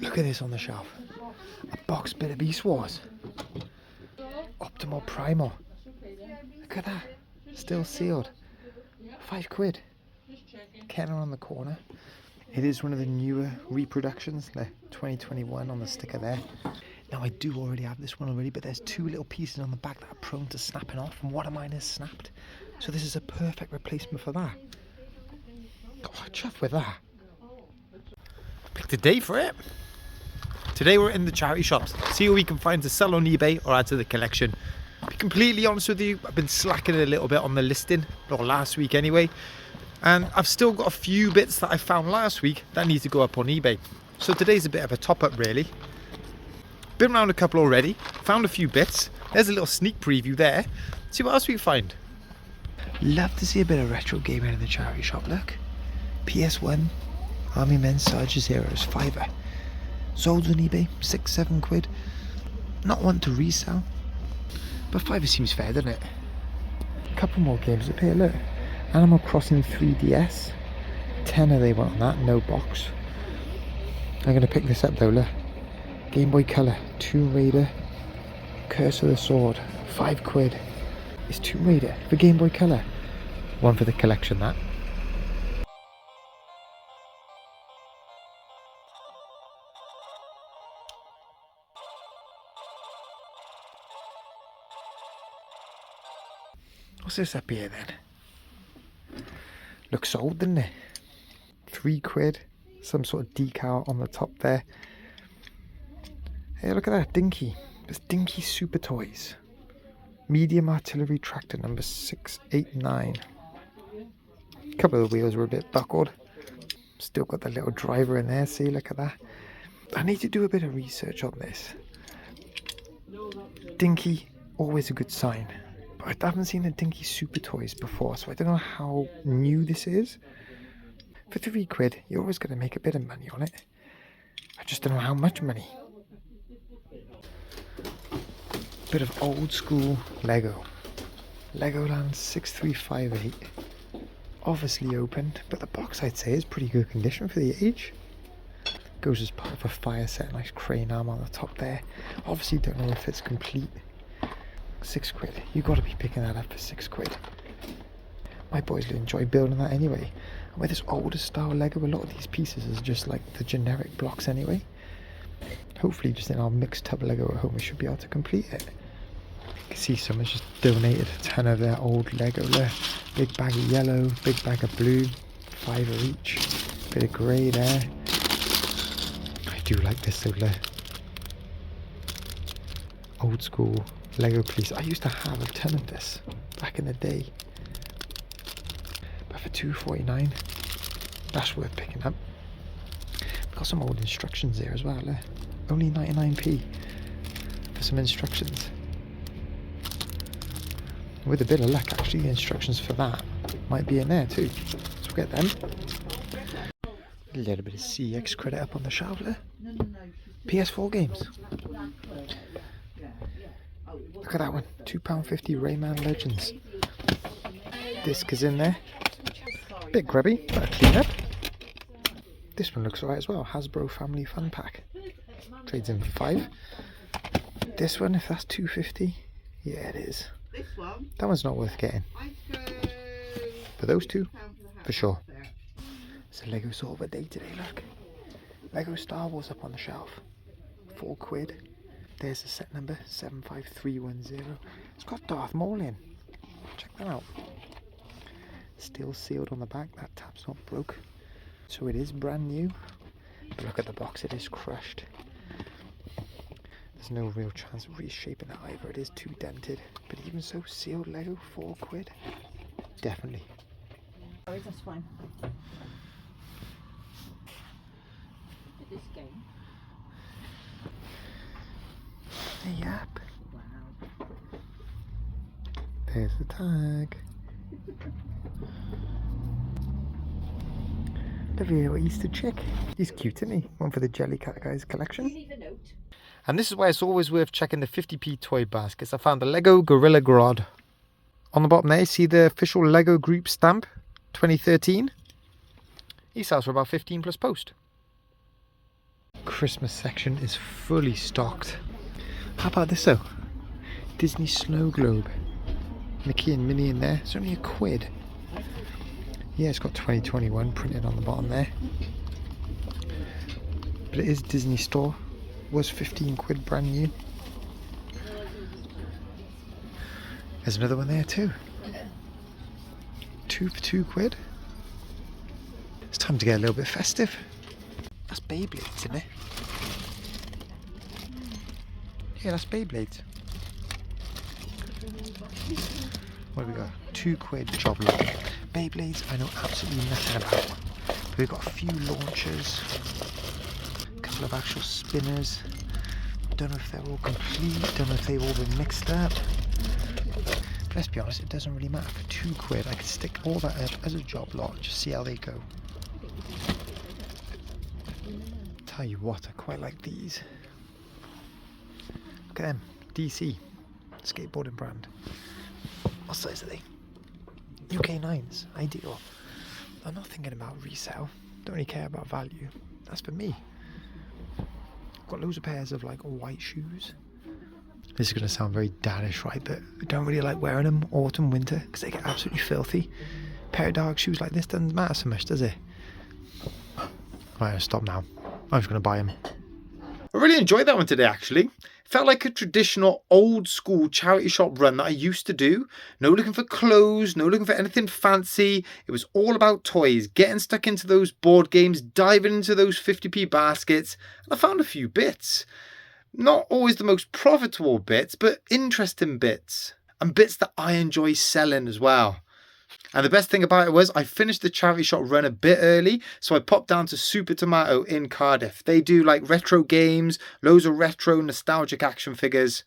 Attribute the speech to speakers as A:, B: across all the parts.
A: Look at this on the shelf. A box bit of Beast Wars. Optimal Primal. Look at that. Still sealed. £5. Kenner on the corner. It is one of the newer reproductions, the 2021 on the sticker there. Now I do already have this one already, but there's two little pieces on the back that are prone to snapping off, and one of mine is snapped. So this is a perfect replacement for that. God, chuffed with that. Picked a day for it. Today we're in the charity shops. See what we can find to sell on eBay or add to the collection. To be completely honest with you, I've been slacking a little bit on the listing, or last week anyway. And I've still got a few bits that I found last week that need to go up on eBay. So today's a bit of a top up really. Been around a couple already, found a few bits. There's a little sneak preview there. See what else we find. Love to see a bit of retro gaming in the charity shop, look. PS1, Army Men Sarge Zeros, £5. Sold on eBay, £6-7. Not one to resell, but £5 seems fair, doesn't it? A couple more games up here, look. Animal Crossing 3DS, £10 they want on that, no box. I'm going to pick this up though, look. Game Boy Color, Tomb Raider, Curse of the Sword, £5. It's Tomb Raider for Game Boy Color. One for the collection, that. What's this up here then? Looks old, doesn't it? £3. Some sort of decal on the top there. Hey, look at that, Dinky. It's Dinky Super Toys. Medium artillery tractor number 689. A couple of the wheels were a bit buckled. Still got the little driver in there, see, look at that. I need to do a bit of research on this. Dinky, always a good sign. But I haven't seen a Dinky Super Toys before, so I don't know how new this is. For £3, you're always going to make a bit of money on it. I just don't know how much money. Bit of old school Lego. Legoland 6358. Obviously opened, but the box I'd say is pretty good condition for the age. Goes as part of a fire set, nice crane arm on the top there. Obviously don't know if it's complete. £6. You got to be picking that up for £6. My boys will enjoy building that anyway. And with this older style Lego, a lot of these pieces is just like the generic blocks anyway. Hopefully just in our mixed tub Lego at home we should be able to complete it. You can see someone's just donated a ton of their old Lego there. Big bag of yellow, big bag of blue, £5 each. Bit of grey there. I do like this though, old school Lego police. I used to have a ton of this back in the day. But for £2.49, that's worth picking up. Got some old instructions there as well. Only 99p for some instructions. With a bit of luck, actually, the instructions for that might be in there too. So we'll get them. A little bit of CX credit up on the shelf there. PS4 games. Look at that one, £2.50 Rayman Legends. Disc is in there. Bit grubby, but a clean up. This one looks alright as well, Hasbro Family Fun Pack. Trades in for £5. This one, if that's £2.50, yeah it is. That one's not worth getting. For those two, for sure. It's a Lego sort of a day today, look. Lego Star Wars up on the shelf. £4. There's the set number, 75310. It's got Darth Maul in. Check that out. Still sealed on the back, that tab's not broke. So it is brand new. But look at the box, it is crushed. There's no real chance of reshaping it either, it is too dented. But even so, sealed Lego, £4. Definitely.
B: Oh, that's fine. This game.
A: Yep.
B: Wow.
A: There's the tag. Lovely little Easter chick. He's cute, isn't he? One for the Jellycat Guys collection.
B: Leave a note.
A: And this is why it's always worth checking the 50p toy baskets. I found the Lego Gorilla Grodd. On the bottom there, you see the official Lego Group stamp, 2013. He sells for about 15 plus post. Christmas section is fully stocked. How about this though? Disney Snow Globe. Mickey and Minnie in there. It's only £1. Yeah, it's got 2021 printed on the bottom there. But it is Disney Store. Was £15 brand new. There's another one there too. 2 for £2. It's time to get a little bit festive. That's Beyblades, isn't it? Yeah, that's Beyblades. What have we got? £2 job lot. Beyblades I know absolutely nothing about. But we've got a few launchers, a couple of actual spinners. Don't know if they're all complete, don't know if they've all been mixed up. But let's be honest, it doesn't really matter. For £2 I could stick all that up as a job lot and just see how they go. Tell you what, I quite like these. Look at them, DC, skateboarding brand. What size are they? UK 9s, ideal. I'm not thinking about resale, don't really care about value. That's for me. Got loads of pairs of like white shoes. This is going to sound very daddish, right? But I don't really like wearing them autumn, winter, because they get absolutely filthy. A pair of dark shoes like this doesn't matter so much, does it? Right, I'll stop now. I'm just going to buy them. I really enjoyed that one today, actually. Felt like a traditional old school charity shop run that I used to do. No looking for clothes, no looking for anything fancy. It was all about toys, getting stuck into those board games, diving into those 50p baskets. And I found a few bits. Not always the most profitable bits, but interesting bits. And bits that I enjoy selling as well. And the best thing about it was I finished the charity shop run a bit early, so I popped down to Super Tomato in Cardiff. They do like retro games, loads of retro nostalgic action figures.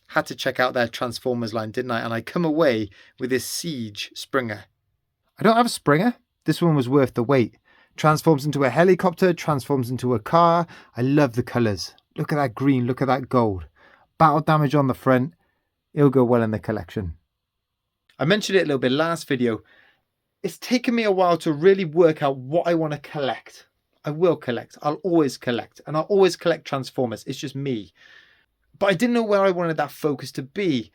A: Had to check out their Transformers line, didn't I? And I come away with this Siege Springer. I don't have a Springer. This one was worth the wait. Transforms into a helicopter, transforms into a car. I love the colours. Look at that green, look at that gold. Battle damage on the front. It'll go well in the collection. I mentioned it a little bit last video. It's taken me a while to really work out what I want to collect. I will collect. I'll always collect. And I'll always collect Transformers. It's just me. But I didn't know where I wanted that focus to be.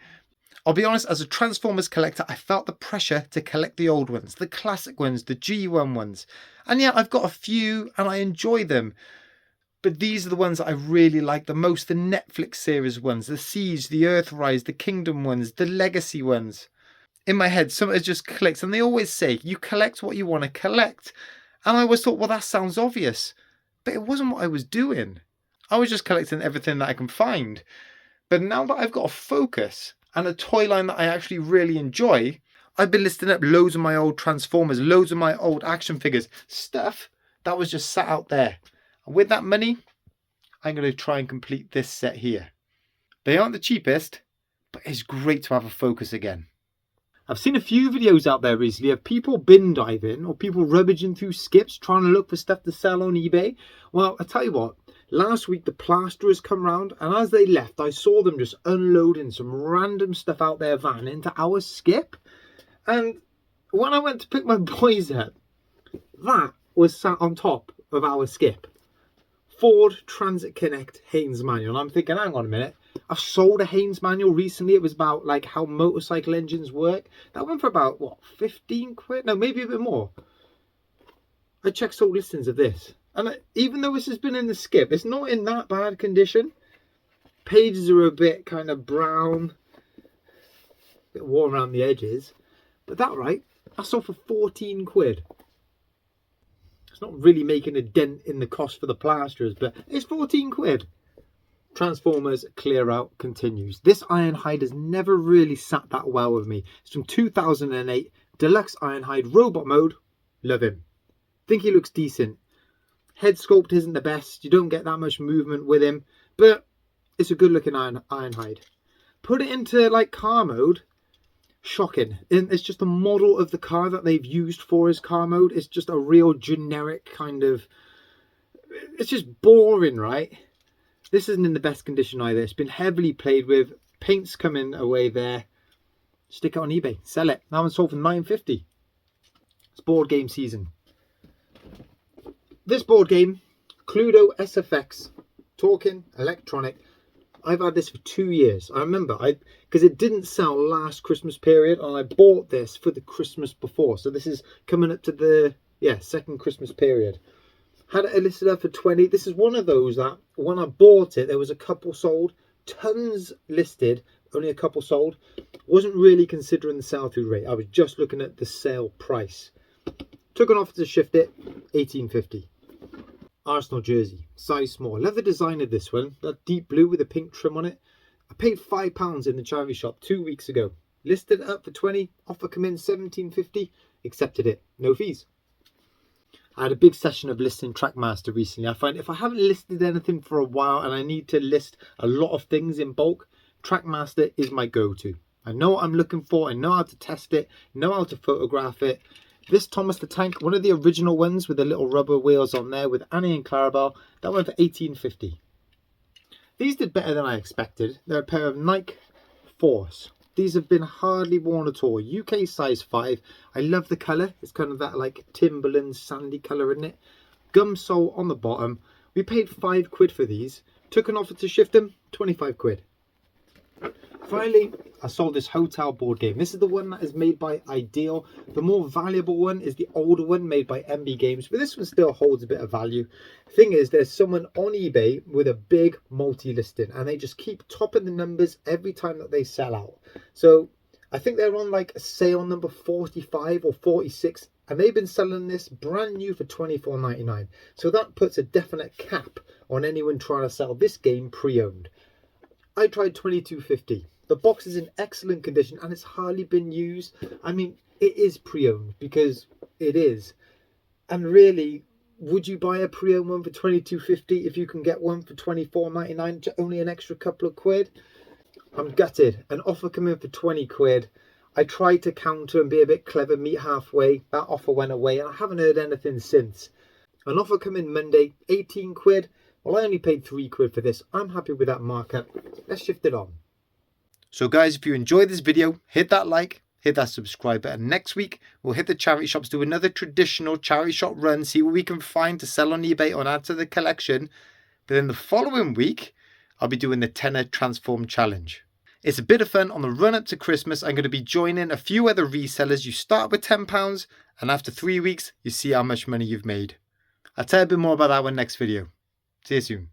A: I'll be honest, as a Transformers collector, I felt the pressure to collect the old ones. The classic ones, the G1 ones. And yeah, I've got a few and I enjoy them. But these are the ones that I really like the most. The Netflix series ones. The Siege, the Earthrise, the Kingdom ones. The Legacy ones. In my head, something just clicks, and they always say, you collect what you want to collect. And I always thought, well, that sounds obvious. But it wasn't what I was doing. I was just collecting everything that I can find. But now that I've got a focus and a toy line that I actually really enjoy, I've been listing up loads of my old Transformers, loads of my old action figures, stuff that was just sat out there. And with that money, I'm going to try and complete this set here. They aren't the cheapest, but it's great to have a focus again. I've seen a few videos out there recently of people bin diving or people rummaging through skips trying to look for stuff to sell on eBay. Well, I tell you what, last week the plasterers come round and as they left I saw them just unloading some random stuff out their van into our skip. And when I went to pick my boys up, that was sat on top of our skip. Ford Transit Connect Haynes manual. And I'm thinking, hang on a minute. I've sold a Haynes manual recently. It was about like how motorcycle engines work. That went for about, what, 15 quid? No, maybe a bit more. I checked sold listings of this. And even though this has been in the skip, it's not in that bad condition. Pages are a bit kind of brown. A bit worn around the edges. But that, right, I sold for 14 quid. It's not really making a dent in the cost for the plasterers, but it's 14 quid. Transformers Clear Out continues. This Ironhide has never really sat that well with me. It's from 2008. Deluxe Ironhide Robot Mode. Love him. Think he looks decent. Head sculpt isn't the best. You don't get that much movement with him. But it's a good looking Ironhide. Put it into like car mode. Shocking. And it's just a model of the car that they've used for his car mode. It's just a real generic kind of... It's just boring, right? This isn't in the best condition either. It's been heavily played with. Paint's coming away there. Stick it on eBay. Sell it. That one's sold for $9.50. It's board game season. This board game Cluedo SFX, talking electronic. I've had this for 2 years. I remember, because it didn't sell last Christmas period, and I bought this for the Christmas before. So this is coming up to the second Christmas period. Had it listed up for 20. This is one of those that when I bought it, there was a couple sold, tons listed, only a couple sold. Wasn't really considering the sell through rate. I was just looking at the sale price. Took an offer to shift it, $18.50. Arsenal jersey, size small. Love the design of this one, that deep blue with a pink trim on it. I paid £5 in the charity shop 2 weeks ago. Listed it up for 20, offer come in $17.50, accepted it, no fees. I had a big session of listing Trackmaster recently. I find if I haven't listed anything for a while and I need to list a lot of things in bulk, Trackmaster is my go-to. I know what I'm looking for, I know how to test it, know how to photograph it. This Thomas the Tank, one of the original ones with the little rubber wheels on there with Annie and Clarabelle, that went for $18.50. These did better than I expected. They're a pair of Nike Force. These have been hardly worn at all. UK size 5. I love the colour. It's kind of that like Timberland sandy colour, isn't it? Gum sole on the bottom. We paid £5 for these. Took an offer to shift them, £25. Finally, I sold this hotel board game. This is the one that is made by Ideal. The more valuable one is the older one made by MB Games, but this one still holds a bit of value. Thing is, there's someone on eBay with a big multi-listing and they just keep topping the numbers every time that they sell out. So I think they're on like a sale number 45 or 46 and they've been selling this brand new for $24.99. So that puts a definite cap on anyone trying to sell this game pre-owned. I tried $22.50. The box is in excellent condition and it's hardly been used. I mean, it is pre-owned because it is. And really, would you buy a pre-owned one for $22.50 if you can get one for $24.99, only an extra couple of quid? I'm gutted. An offer come in for £20. I tried to counter and be a bit clever, meet halfway. That offer went away and I haven't heard anything since. An offer come in Monday, £18. Well, I only paid £3 for this. I'm happy with that markup. Let's shift it on. So guys, if you enjoyed this video, hit that like, hit that subscribe button. Next week, we'll hit the charity shops, do another traditional charity shop run, see what we can find to sell on eBay or add to the collection. But then the following week, I'll be doing the Tenor Transform Challenge. It's a bit of fun on the run up to Christmas. I'm going to be joining a few other resellers. You start with £10 and after 3 weeks, you see how much money you've made. I'll tell you a bit more about that one next video. See you soon.